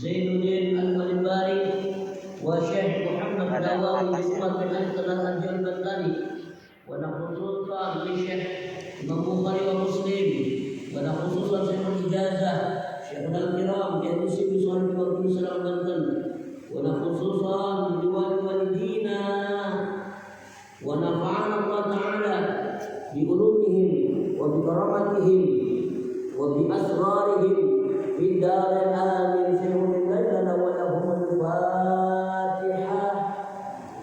Zainuddin Al-Malibari wa Syekh Muhammad Dawawi Umar bin Abdullah Al-Jalbani wa nakhususan li Syekh Imam Bukhari wa Muslim wa nakhususan Syekh Ijazah Syekh Al-Kiram Syekh Muslim Sallallahu Alaihi Wasallam wa nakhususan li walidina wa nafa'ana Allah Ta'ala bi ulumihim wa bi karamatihim wa bi asrarihim fi daril amin fi lana wa lahum al-fatihah.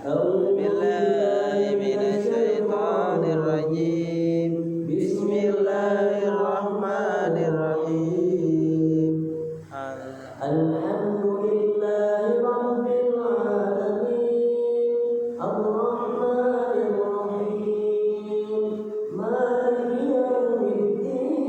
A'udzu billahi minasy syaithanir rajim. Bismillahirrahmanirrahim. Alhamdulillahi rabbil alamin. Ar-Rahmanir Rahim. Maliki yaumiddin.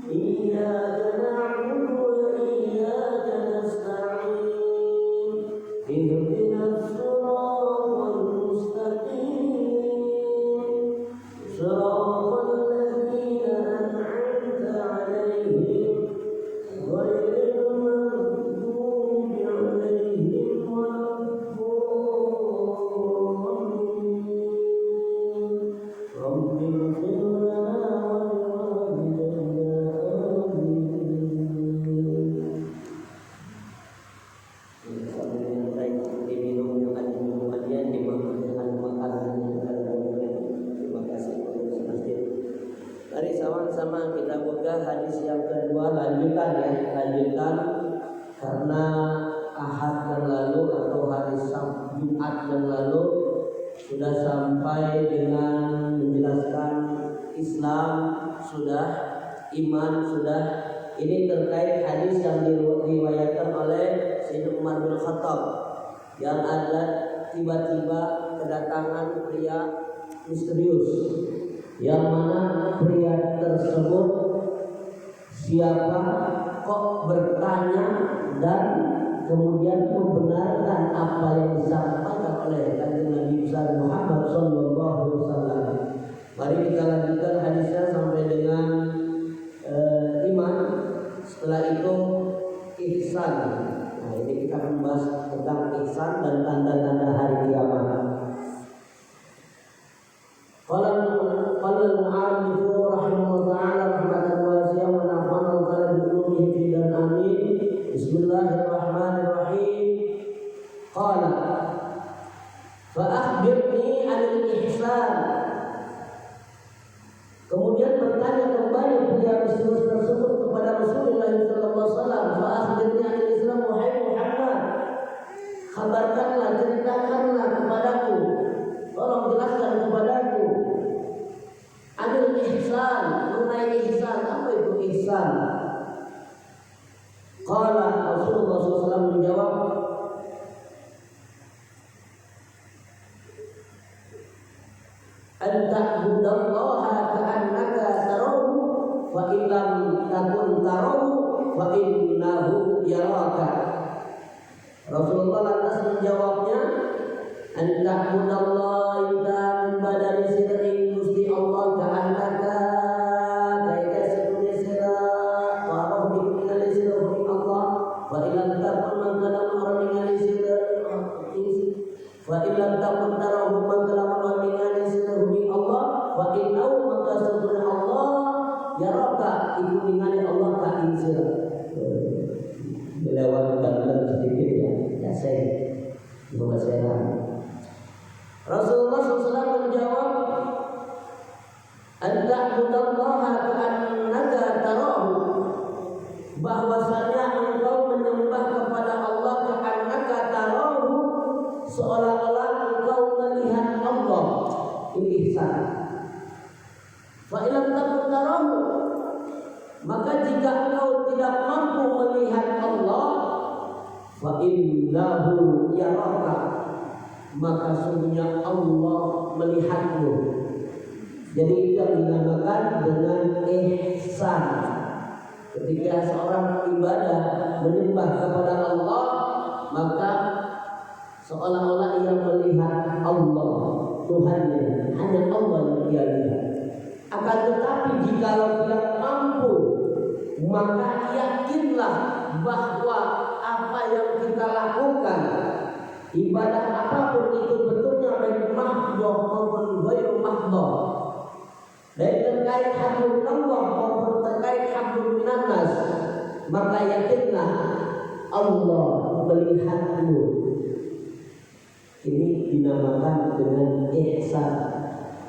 Iyyaka na'budu wa iyyaka nasta'in. Ihdinas siratal mustaqim. Siratal ladzina an'amta 'alaihim ghairil maghdubi 'alaihim waladdallin. Rabbil ighfir lana wa liwalidayna amin. Sambil yang baik diminum yang ada minumannya, dimakan dengan makanan yang ada. Terima kasih kepada masjid. Mari sama-sama kita buka hadis yang kedua, lanjutan karena Ahad yang lalu atau hari Jumat yang lalu sudah sampai dengan menjelaskan Islam, sudah iman, sudah. Ini terkait hadis yang diriwayatkan oleh Sayyidina Umar bin Khattab yang ada tiba-tiba kedatangan pria misterius, yang mana pria tersebut siapa kok bertanya dan kemudian membenarkan apa yang disampaikan oleh Kanjeng Nabi besar Muhammad sallallahu alaihi wasallam. Mari kita lanjutkan hadisnya sampai dengan iman. Setelah itu ihsan. Nah, ini kita akan membahas tentang ihsan dan tanda-tanda hari kiamat. Qala al-mu'allif rahimahullah ta'ala rahmatan wasi'ah wa nafa'ana Allah bi ulumihi dan amin. Bismillahirrahmanirrahim. Qala fa akhbirni 'anil ihsan. Kemudian bertanya kembali pria misterius tersebut kepada Rasulullah sallallahu alaihi wasallam, fa akhbirni 'anil Islam wahai Muhammad. Kabarkanlah, ceritakanlah kepadaku, tolong jelaskan kepadaku anil ihsan, mengenai ihsan. Apa itu ihsan? Qala Rasulullah SAW menjawab, an ta'budallaha ka'annaka tarahu fa in lam takun tarahu fa innahu yaraka. Rasulullah lantas menjawabnya, an ta'budallaha illa badani sirri Gusti Allah ka'annaka kaita sirri sira wa rabbi kulli sirri Allah wa illam takun mangkalam orang sirri wa illam takun tarahu mangkalam orang sirri Allah wa innahu maka sesungguhnya Allah yaraka itu ningali Allah ka insira. Dilewatkan sedikit ya saya menguasai. Rasulullah SAW menjawab, an ta'budallaha ka'annaka tarahu, bahwasanya engkau menyembah kepada Allah ka'annaka tarahu, seolah-olah engkau melihat Allah. Ini ihsan. Fa illam takun tarahu, maka jika engkau tidak mampu melihat Allah, fa innahu yaraka, maka sungguhnya Allah melihatmu. Jadi itu yang dinamakan dengan ihsan. Ketika seorang ibadah menyembah kepada Allah, maka seolah-olah ia melihat Allah, Tuhannya. Hanya Allah yang dia lihat. Akan tetapi jika tidak mampu, maka yakin yakinlah bahwa apa yang kita lakukan, ibadah apapun itu bentuknya baik mahdhah maupun ghairu mahdhah, baik terkait hablum Allah maupun terkait hablum minannas, maka yakinlah Allah melihatmu. Ini dinamakan dengan ihsan.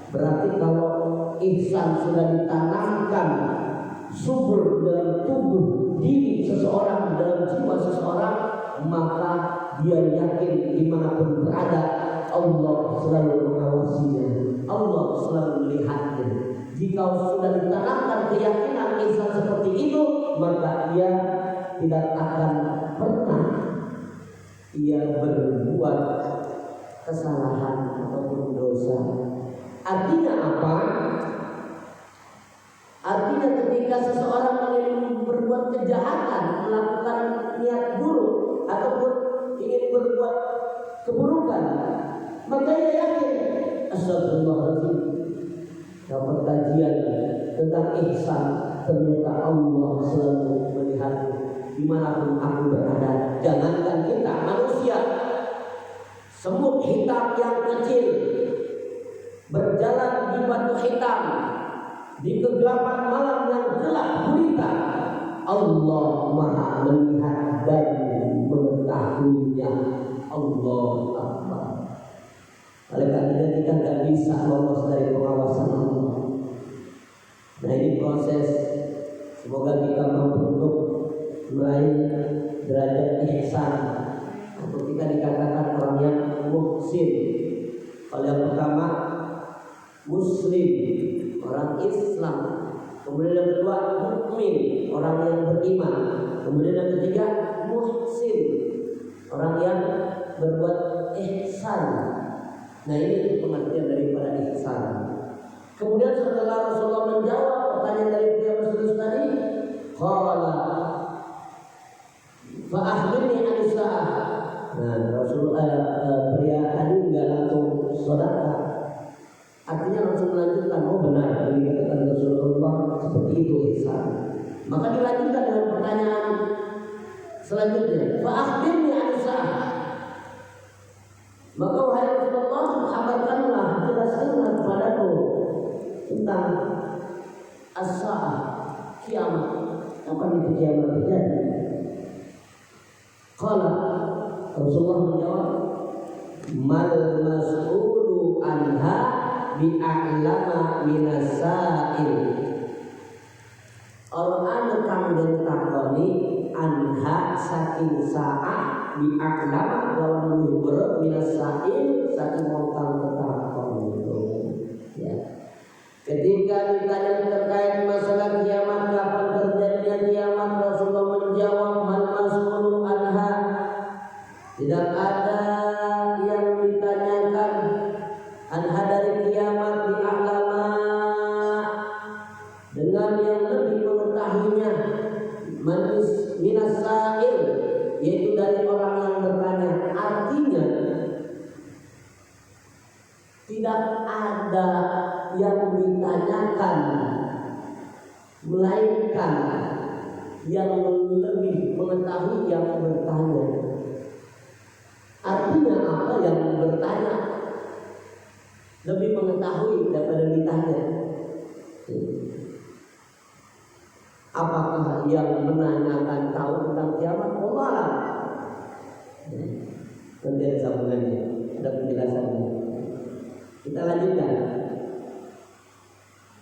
Berarti kalau ihsan sudah ditanamkan subur dalam tubuh diri seseorang, dalam jiwa seseorang, maka dia yakin dimanapun berada Allah selalu mengawasinya, Allah selalu melihatnya. Jika sudah ditanamkan keyakinan ihsan seperti itu, maka dia tidak akan pernah ia berbuat kesalahan ataupun dosa. Artinya apa? Artinya ketika seseorang ingin berbuat kejahatan, melakukan niat buruk ataupun ingin berbuat keburukan, maka ia yakin astagfirullahaladzim, dapat kajian tentang ihsan, ternyata Allah selalu melihat dimanapun aku berada. Jangankan kita manusia, semut hitam yang kecil berjalan di batu hitam di kegelapan malam yang gelap gulita, Allah Maha melihat dan mengetahuinya. Allah Akbar. Oleh karena kita tidak bisa lolos dari pengawasan Allah. Nah, ini proses. Semoga kita mampu untuk meraih derajat ihsan, atau kita dikatakan orang yang muhsin. Kalau yang pertama muslim, orang Islam. Kemudian yang kedua mukmin, orang yang beriman. Kemudian yang ketiga muhsin, orang yang berbuat ihsan. Nah, ini pengertian daripada ihsan. Kemudian setelah Rasulullah menjawab pertanyaan dari pria muslim tadi, qala fa akhbirni an sa'ah. Nah, pria tadi enggak langsung sedekah. Artinya langsung melanjutkan, oh benar yang dikatakan Rasulullah seperti itu ihsan. Maka dilanjutkan dengan pertanyaan selanjutnya, fa akhbirni an sa'ah. Maka wahai Rasulullah, kabarkanlah, jelaskanlah kepadaku tentang as-sa'ah, kiamat. Kapan itu kiamat terjadi? Qala, Rasulullah menjawab, mal mas'ulu anha bi'a'lama minasail. Allah anu kang den takoni anha saking sa'ah bi'a'lama lawan luhur minasail saking wong kang takon itu. Ya. Ketika ditanya terkait masalah kiamat, kapan terjadinya kiamat, Rasulullah menjawab, mal mas'ulu anha, tidak ada yang ditanyakan anha dari kiamat bi'a'lama dengan yang lebih mengetahuinya minasail, yaitu dari orang yang bertanya. Artinya tidak ada yang ditanyakan melainkan yang lebih mengetahui yang bertanya. Artinya apa? Yang bertanya lebih mengetahui daripada ditanya. Apakah yang menanyakan tahu tentang kiamat? Allah. Nanti ada sambungannya, ada penjelasannya. Kita lanjutkan.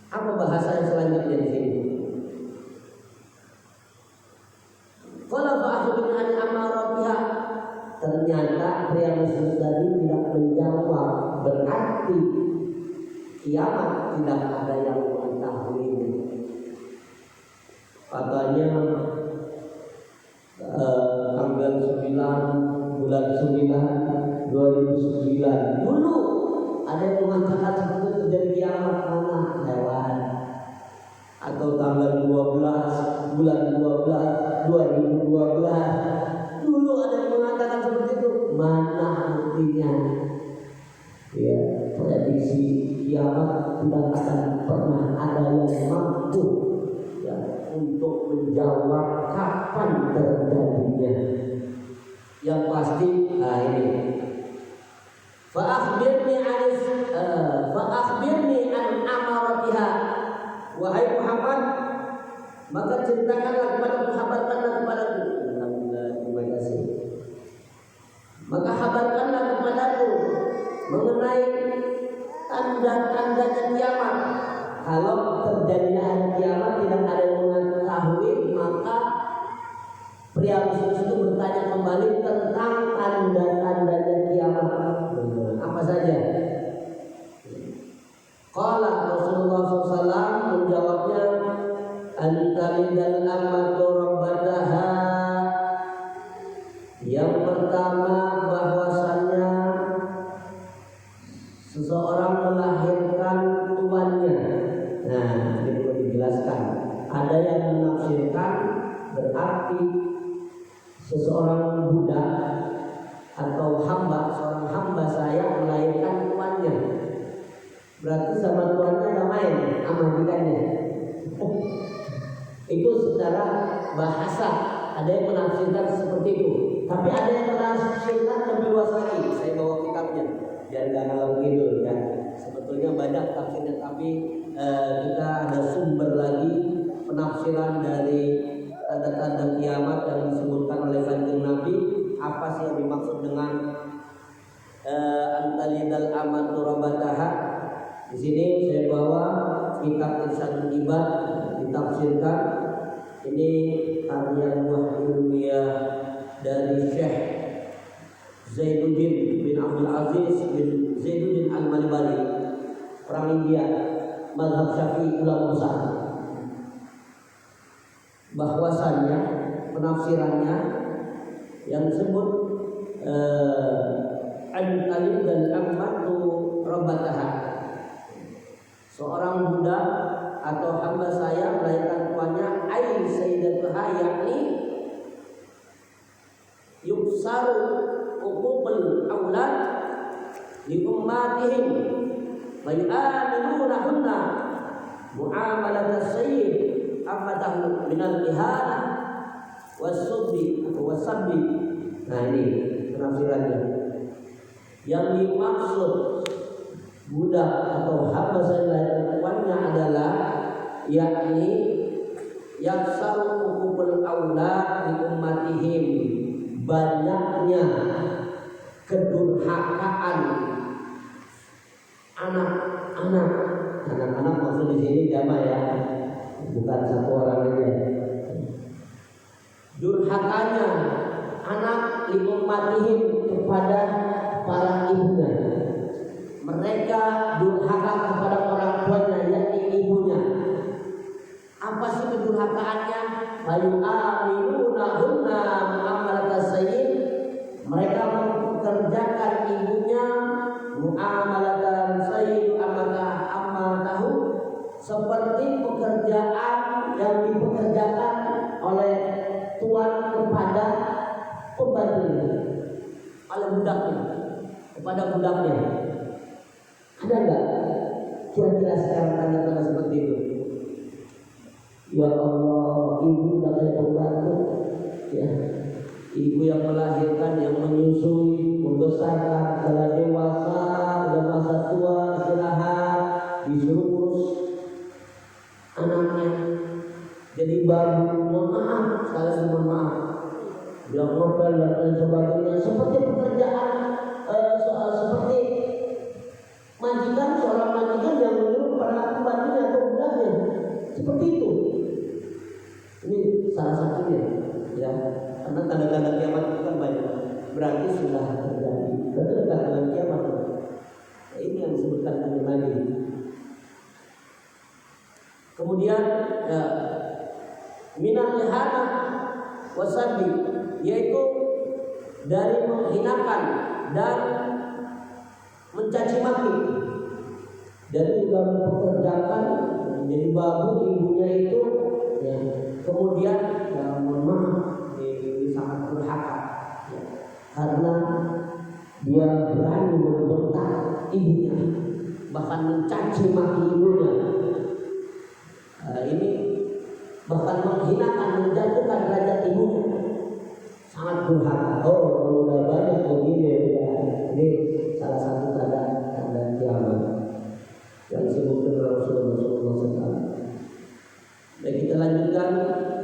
Apa bahasa yang selanjutnya di sini? Qala fa akhbirni an amaratiha. Ternyata pria muslim tadi tidak menjawab, berarti kiamat tidak ada yang mengetahuinya. Katanya tanggal 9 bulan 9 2009 dulu ada yang mengatakan seperti terjadi kiamat, mana lewat. Atau tanggal 12 bulan 12 2012 dulu ada yang mengatakan seperti itu, mana buktinya? Ya, prediksi kiamat tidak akan pernah ada yang mampu untuk menjawab kapan terjadinya. Yang pasti, ini. Fa'akhbirni an amaratiha. Wahai Muhammad, maka ceritakanlah kepada kabarkanlah kepadaku. Alhamdulillah, terima kasih. Maka kabarkanlah kepadaku mengenai tanda-tandanya kiamat. Kalau terjadinya hari kiamat tidak ada yang mengetahui, maka pria Muslim itu bertanya kembali tentang tanda-tandanya kiamat. Apa saja? Qala Rasulullah SAW menjawabnya, antalidal amatu rabbataha. Yang pertama, bahwasannya seseorang melahirkan tuannya. Nah, ini perlu dijelaskan. Ada yang menafsirkan berarti seseorang budak atau hamba, seorang hamba saya melahirkan tuannya. Berarti sama tuannya ada main majikannya. Itu secara bahasa ada yang menafsirkan seperti itu. Tapi ada yang menafsirkan lebih luas lagi. Saya bawa kitabnya biar nggak ngalau gitu ya. Sebetulnya banyak tafsirnya, tapi kita ada sumber lagi penafsiran dari tanda-tanda kiamat yang disebutkan oleh Kanjeng Nabi. Apa sih yang dimaksud dengan antalidal amatu rabbataha? Di sini saya bawa kitab Irsyadul Ibad ditafsirkan. Ini karya buah ilmiah dari Syekh Zainuddin bin Abdul Aziz bin Zainuddin Al-Malibari, orang India, mazhab Syafi'i ulama besar. Bahwasannya penafsirannya yang disebut an-talid dan ammatu rabbataha, seorang budak atau hamba saya melahirkan tuannya, ai sayyidatuha, yakni yuksaru uqubul aulad li ummatihim wa yu'amilunahunna mu'amalat as-sayyid amatahu minal ihana was-subbi atau was-sabbi. Nah, ini penafsirannya. Yang dimaksud budak atau hamba saya tuannya adalah yakni yaksaru uqubul aulad li ummatihim, banyaknya kedurhakaan anak-anak maksud di sini jamaah ya, bukan satu orang aja. Durhakanya anak li ummatihim kepada para ibunya. Mereka durhaka kepada orang tuanya, yakni ibunya. Apa sih kedurhakaannya? Fayu'amilunahunna mu'amalat as-sayyid. Mereka mempekerjakan ibunya mu'amalat as-sayyid amatahu, seperti pekerjaan yang dipekerjakan oleh tuan kepada pembantunya, oleh budaknya, kepada budaknya. Ada enggak kira-kira sekarang tanda-tanda seperti itu? Ya Allah, ibu udah kayak pembantu, ya. Ibu yang melahirkan, yang menyusui, membesarkan, setelah dewasa, udah masa tua, istirahat, disuruh urus anaknya. Jadi baru, mohon maaf, sekali mohon maaf, dia ngopel dan lain sebagainya, seperti pekerjaan seperti majikan, seorang majikan yang menyuruh para pembantunya atau budaknya, seperti itu. Ini salah satunya, ya. Karena tanda-tanda kiamat itu kan banyak, berarti sudah terjadi, berarti dekat dengan kiamat. Nah, ini yang disebutkan Kanjeng Nabi. Kemudian minal ihana wasabi, yaitu dari menghinakan dan mencaci maki, dan juga mempekerjakan menjadi babu ibunya itu, ya. Kemudian ya, mohon maaf, ini sangat durhaka, ya. Karena dia berani membentak ibunya, bahkan mencaci maki ibunya. Ini bahkan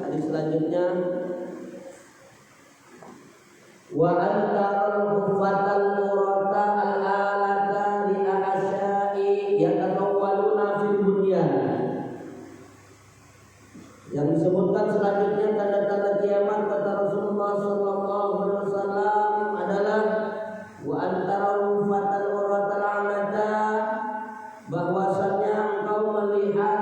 hadis selanjutnya, wa antarul huffatal murata al-alata li asya'i yatatawwaluna fil bunyan. Yang disebutkan selanjutnya tanda-tanda kiamat kata Rasulullah sallallahu alaihi wasallam adalah wa antarul huffatal murata al-alata, bahwasannya engkau melihat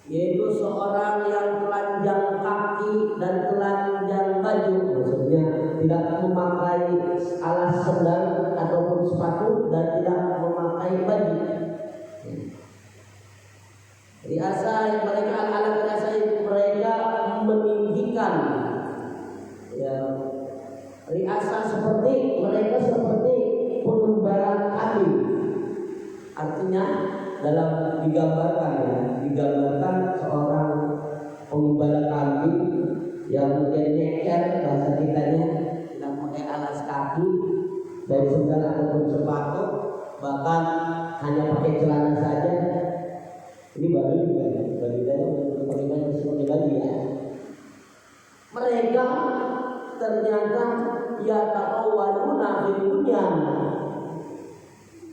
yaitu seorang yang telanjang kaki dan telanjang baju, maksudnya tidak memakai alas sandal ataupun sepatu dan tidak memakai baju. Riasa yang mereka alat riasa itu mereka meninggikan, ya, riasa seperti mereka seperti penumbaran api. Artinya dalam digambarkan seorang pengembala kambing yang mungkin nyeker bahasa kitanya, tidak pakai alas kaki dari sandal ataupun sepatu, bahkan hanya pakai celana saja. Ini baru juga ya, bagi saya pakai baju seperti baju ya. Mereka ternyata ya ta'awwaluna fil bunyan,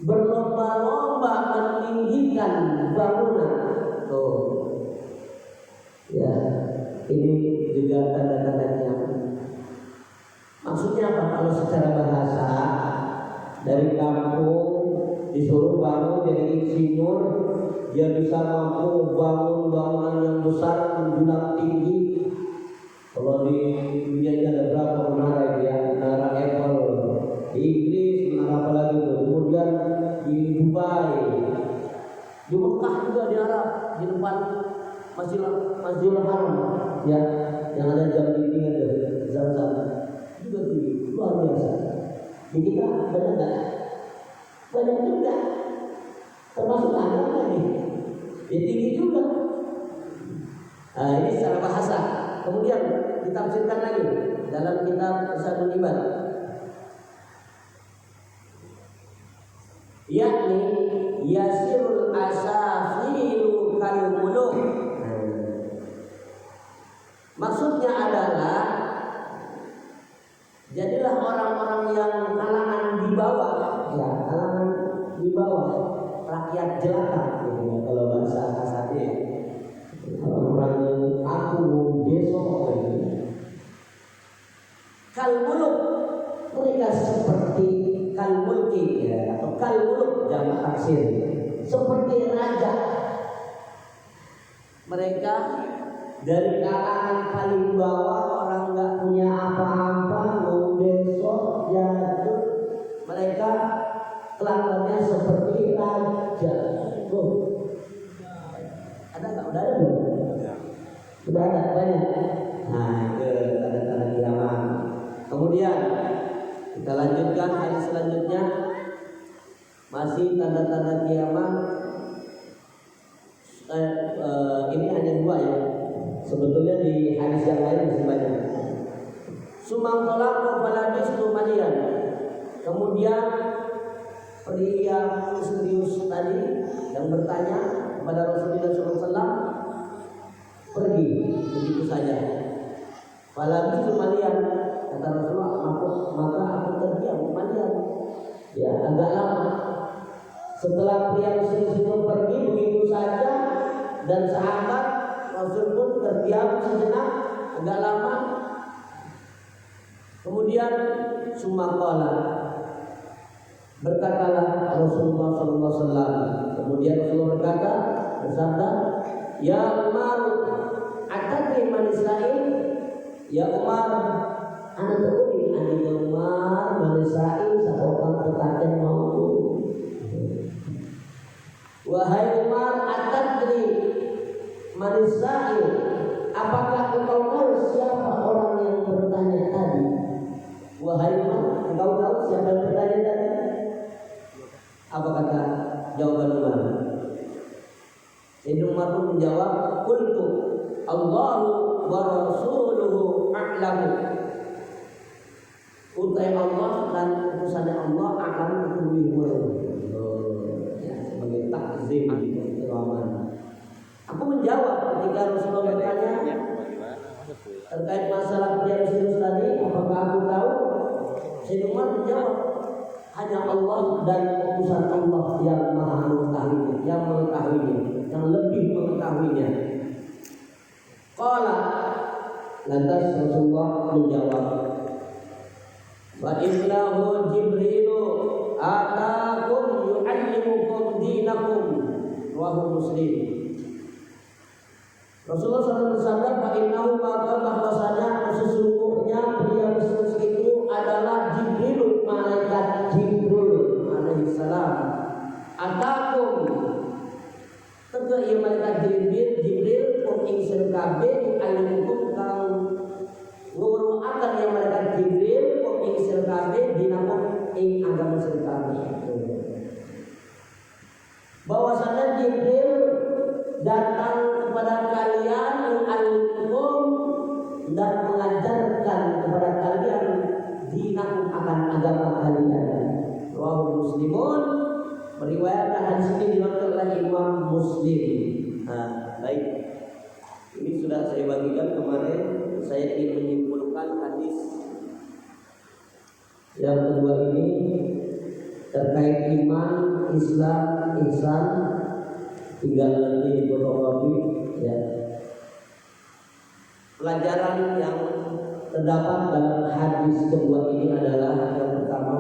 berlomba-lomba meninggikan bangunan. Tuh, ya, ini juga tanda-tandanya. Maksudnya apa? Kalau secara bahasa, dari kampung disuruh bangun jadi insinyur, dia bisa mampu bangun bangunan yang besar menjulang tinggi. Kalau di dunia ini ada berapa menara ya? Menara Eiffel di Inggris, menara apa lagi tuh? Kemudian di Dubai, di Mekah juga di Arab, di depan Masjidil Haram, ya, yang ada jam dinding itu, Zam-Zam, juga tinggi, luar biasa. Di kita banyak nggak? Banyak juga, termasuk agama nih, ya tinggi juga. Nah, ini secara bahasa. Kemudian ditafsirkan lagi dalam kitab Irsyadul Ibad, yakni yasirul asafiru kal muluk. Maksudnya adalah jadilah orang-orang yang kalangan di bawah, ya, kalangan di bawah, rakyat jelata gitu ya, kalau bahasa kasarnya. Orang-orang yang aku besok kal muluk, mereka seperti kal mulki ya, atau kal muluk jamak taksir, seperti raja. Mereka dari kalangan paling bawah, orang nggak punya apa-apa, mau besok jatuh, mereka kelakuannya seperti raja. Ada nggak? Udah ada belum? Sudah ada banyak. Nah, itu tanda-tanda kiamat. Kemudian kita lanjutkan hadis selanjutnya, masih tanda-tanda kiamat. Ini hanya dua ya. Sebetulnya di hadis yang lain masih banyak. Sumang tolak falabistu madian. Kemudian pria misterius tadi yang bertanya kepada Rasulullah SAW pergi begitu saja. Falabistu madian, kata Rasulullah, maka aku terdiam madian. Ya, agak lama. Setelah pria misterius itu pergi begitu saja, dan sahabat Rasul pun terdiam sejenak, agak lama. Kemudian sumakola, berkatalah Rasulullah SAW. Kemudian Rasulullah berkata, bersabda, ya Umar, atadri man Israil? Ya Umar, anak teruni anak Umar man Israil, sahabat tetaken mau. Wahai Umar, atadri man Israil? Apakah engkau tahu siapa orang yang bertanya tadi? Wahai Umar, engkau tahu siapa yang bertanya tadi? Apa kata jawaban Umar? Sayyidina Umar pun menjawab, qultu Allahu wa rasuluhu a'lamu. Utai Allah dan utusannya Allah akan lebih ya, sebagai takzim, keramaan. Aku menjawab ketika Rasulullah bertanya, dan utusan Allah yang maha mengetahuinya, yang lebih mengetahuinya. Qala, lantas Rasulullah menjawab, wa innahu Jibrilu ataakum yu'allimukum dinakum, rawahu Muslim. Rasulullah SAW bersabda, fa innahu, maka bahwasanya sesungguhnya pria Yesus itu adalah Jibril, malaikat Jibril alaihi salam. Atakum, tentu ia malaikat Jibril kum ing sira kabeh alimukum kang nguruaken yang malaikat Jibril kum ing sira kabeh dinakum ing agama sira kabeh. Bahwasanya Jibril datang kepada kalian mengalimkum dan mengajarkan kepada kalian dinakum akan agama kalian. Rawahu Muslimun, meriwayatkan hadis ini diriwayatkan oleh Imam Muslim. Baik. Ini sudah saya bagikan kemarin. Saya ingin menyimpulkan hadis yang kedua ini terkait iman, Islam, ihsan. Tinggal nanti di fotokopi ya. Pelajaran yang terdapat dalam hadis kedua ini adalah yang pertama,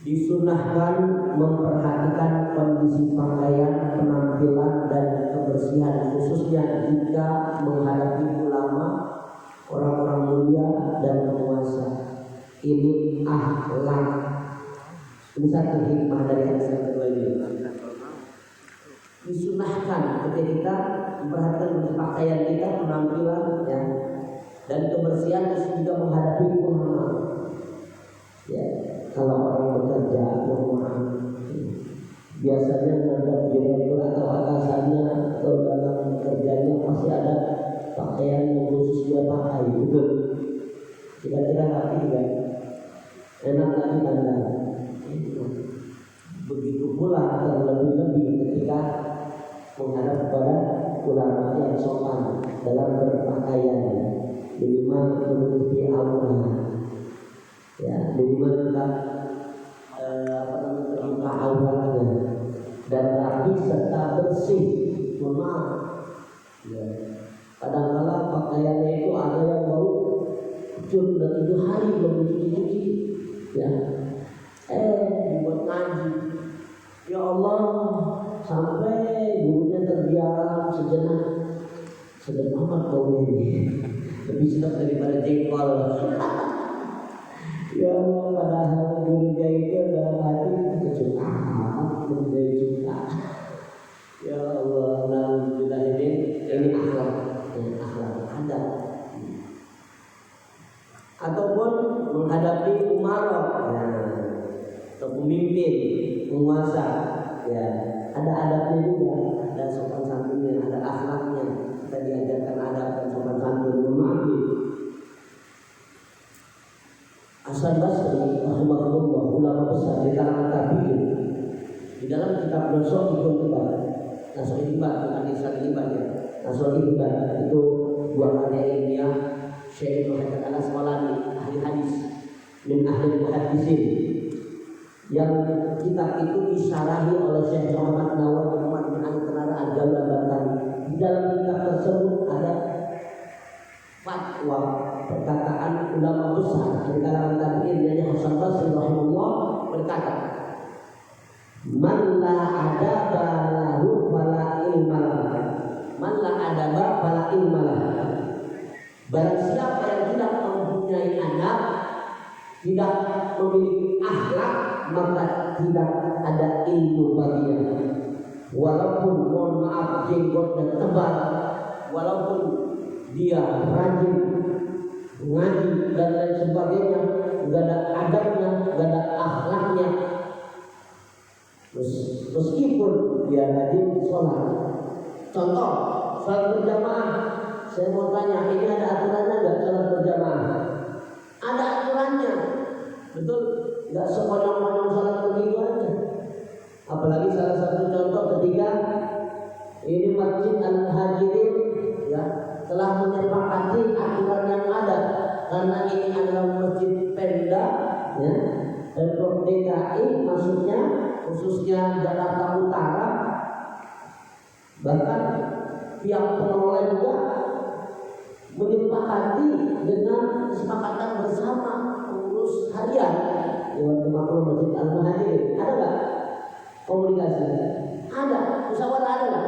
disunahkan memperhatikan kondisi pakaian, penampilan dan kebersihan, khususnya jika menghadapi ulama, orang-orang mulia dan penguasa. Ini akhlak. Ini satu hikmah dari hadis yang kedua ini. Disunahkan ketika kita memperhatikan pakaian kita, penampilan ya, dan kebersihan juga menghadapi ulama. Ya, kalau orang bekerja rumah, biasanya menghadap direktur atau atasannya atau dalam kerjanya pasti ada pakaian yang khusus dia pakai, betul. Kira-kira rapi kan? Enak lagi tanda. Begitu pula terlebih-lebih ketika menghadap kepada ulama yang sopan dalam berpakaian, minimal menutupi aurat, ya, minimal tetap terbuka auratnya dan rapi serta bersih. Maaf, ya. Kadang-kadang pakaiannya itu ada yang baru sudah 7 hari belum dicuci, ya. Dibuat ngaji, ya Allah, sampai gurunya terdiam sejenak. Sedang amat bau ini, lebih sedap daripada jengkol. Ya Allah, padahal gurunya itu dalam hati kecil amat menjadi cinta. Ya Allah, lalu kita ini akhlak, akhlak ada. Ataupun menghadapi umarah, atau pemimpin, penguasa, ya, ada adabnya juga, ada sopan santunnya, ada akhlaknya. Kita diajarkan adab dan sopan santun. Memahami. Hasan Basri, rahimahullah, ulama besar di kalangan tabi'in, di dalam kitab Nasoh Ibad, bukan Islam Ibad ya, Nasoh Ibad itu buah karya ilmiah Syekh Muhammad Al-Asqalani, ahli hadis, min ahli muhaddisin. Yang kitab itu disarahi oleh Syekh Muhammad Nawar bin Ali Tenara Al-Jalal. Di dalam kitab tersebut ada fatwa perkataan ulama besar di kalangan tabi'in, yaitu Hasan Basri rahimahullah berkata, "Man la adaba lahu fala ilma lahu. Man la adaba fala ilma lahu." Barang siapa yang tidak mempunyai adab, tidak memiliki akhlak, maka tidak ada ilmu baginya. Walaupun mohon maaf jenggotnya tebal, walaupun dia rajin ngaji dan lain sebagainya, gak ada adabnya, gak ada akhlaknya. Meskipun dia rajin sholat. Contoh, sholat berjamaah. Saya mau tanya, ini ada aturannya nggak sholat berjamaah? Ada aturannya, betul? Nggak sekonyong-konyong sholat begitu aja. Apalagi salah satu contoh ketika ini Masjid Al-Muhajirin, ya, telah menyepakati aturan yang ada, karena ini adalah masjid Pemda, ya, Pemprov DKI maksudnya khususnya Jakarta Utara, bahkan pihak pengelola juga menyepakati dengan kesepakatan bersama pengurus harian Dewan Kemakmuran Masjid Al-Muhajirin. Ada nggak komunikasi? Ada, musyawarah ada nggak?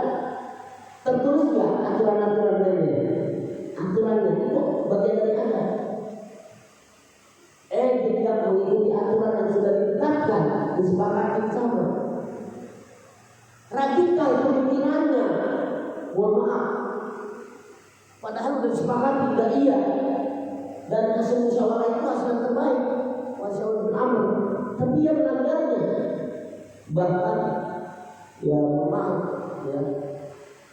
Tertulis nggak aturan-aturannya? Aturannya itu bagian dari Anda. Tidak mengikuti aturan yang sudah ditetapkan, disepakati sama. Radikal pemikirannya, mohon maaf. Padahal sudah disepakati tidak iya. Dan hasil musyawarah itu hasil yang terbaik. Wasyawarah beramr. Tapi ia melanggarnya. Bahkan ya mohon maaf ya,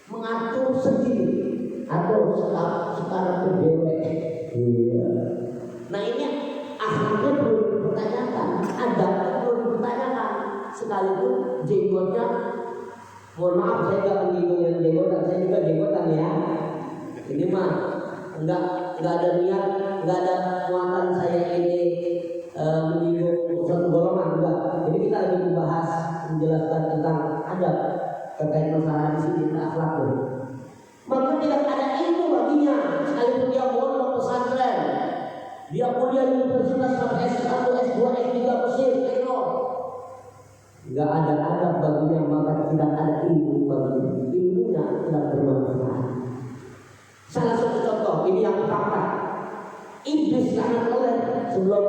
mengatur sendiri atau sekarang berdewek. Iya. Nah ini akhlaknya perlu dipertanyakan, adabnya perlu dipertanyakan. Sekalipun jenggotnya, mohon maaf saya nggak menyinggung yang jenggotan, saya juga jenggotan ya. Ini mah nggak ada niat, nggak ada muatan saya ini menyinggung satu golongan, enggak. Jadi kita lagi membahas menjelaskan tentang adab terkait masalah di sini akhlak. Maka tidak ada ilmu baginya, sekalipun dia mondok pesantren, dia kuliah di universitas sampai S1, S2, S3 Mesir, Kairo. Enggak ada adab baginya, maka tidak ada ilmu baginya. Ilmunya tidak bermanfaat. Salah satu contoh, ini yang fakta. Iblis sangat oleh sebelum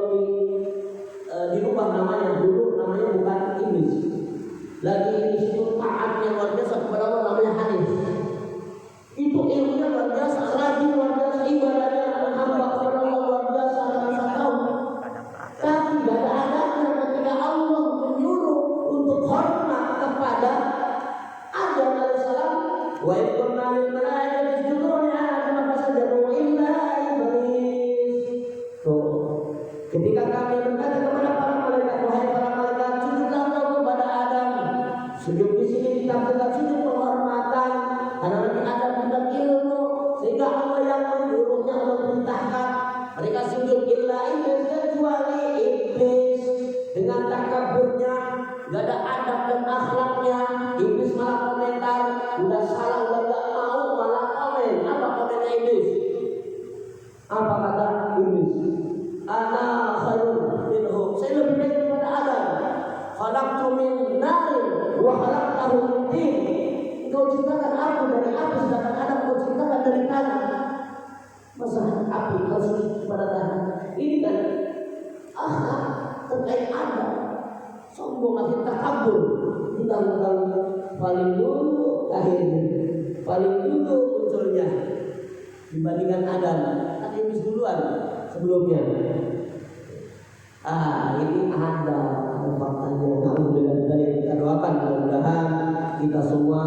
dirubah namanya, dulu namanya bukan iblis. Lagi iblis itu taatnya luar biasa kepada Allah, namanya Hanis. Itu ilmunya luar biasa, rajin luar biasa, ibadahnya menghamba kepada Allah luar biasa rasa tahu. Tapi tidak ada adabnya ketika Allah menyuruh untuk hormat kepada Adam alaihissalam. Wa idh lil malaikati isjudu li Adam fasajadu illa iblis. Ketika kami berkata kepada para malaikat, wahai para malaikat, sujudlah kepada Adam. Sujud di sini ditampilkan sujud penghormatan karena nanti Adam bukan ilmu, sehingga Allah yang menyuruhnya, Allah perintahkan mereka sujud illa iblis, kecuali iblis dengan takaburnya, gak ada adab dan akhlaknya. Iblis malah komentar, udah salah, udah gak mau, malah komen. Apa komennya iblis? Apa kata iblis? Ana khairun minhu, saya lebih baik daripada Adam. Khalaqtu min narin wa khalaqtahu min tin. Engkau ciptakan aku dari api, sedangkan Adam kau ciptakan dari tanah. Masa api harus pada tanah? Ini kan akhlak terkait Adam. Sombong lagi, takabur. Tentang paling dulu lahirnya, paling dulu munculnya dibandingkan Adam. Kan iblis duluan sebelumnya. Ini ada faktanya. Alhamdulillah, dari kita doakan mudah-mudahan kita semua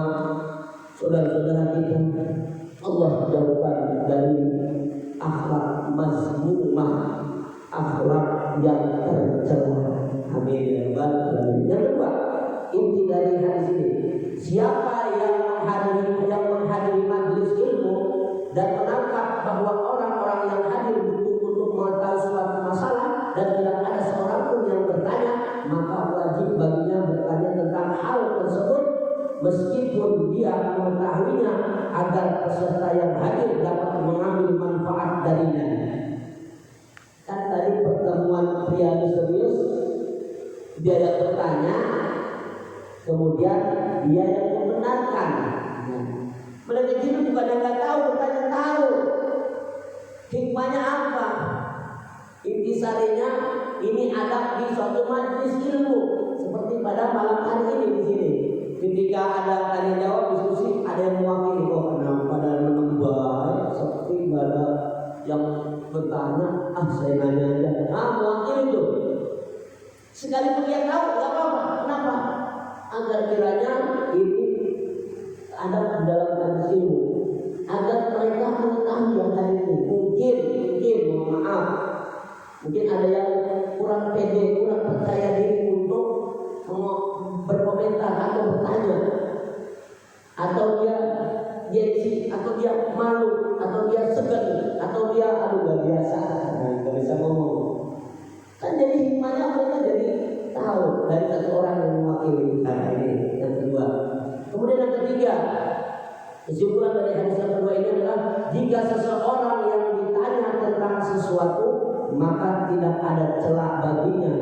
saudara-saudara kita Allah jauhkan dari akhlak mazmumah, akhlak yang tercela. Amin ya rabbal alamin. Yang kedua, inti dari hadis ini, siapa yang menghadiri majelis ilmu dan menangkap bahwa orang-orang yang hadir butuh untuk mengetahui suatu masalah dan tidak ada seorang pun yang bertanya, maka wajib baginya bertanya tentang hal tersebut meskipun dia mengetahuinya, agar peserta yang hadir dapat mengambil manfaat darinya. Kan tadi pertemuan pria misterius, dia yang bertanya, kemudian dia yang membenarkan. Mereka itu juga tidak tahu, bertanya tahu. Hikmahnya apa? Intisarinya ini adab di suatu majelis ilmu, seperti pada malam hari ini di sini. Ketika ada tanya jawab diskusi, ada yang mewakili, kenapa pada menambah seperti ada yang bertanya, saya nanya aja, mewakili itu. Sekalipun dia tahu, nggak apa-apa. Kenapa? Agar kiranya ini ada dalam majelis ilmu, agar mereka mengetahui yang hari ini. Mungkin, mohon maaf, mungkin ada yang kurang pede, kurang percaya diri untuk berkomentar atau bertanya, atau dia gengsi, atau dia malu, atau dia segan, atau dia gak biasa, nggak bisa ngomong. Kan jadi hikmahnya mereka jadi Kesimpulan dari hadis yang kedua ini adalah jika seseorang yang ditanya tentang sesuatu maka tidak ada celah baginya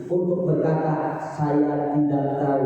untuk berkata saya tidak tahu.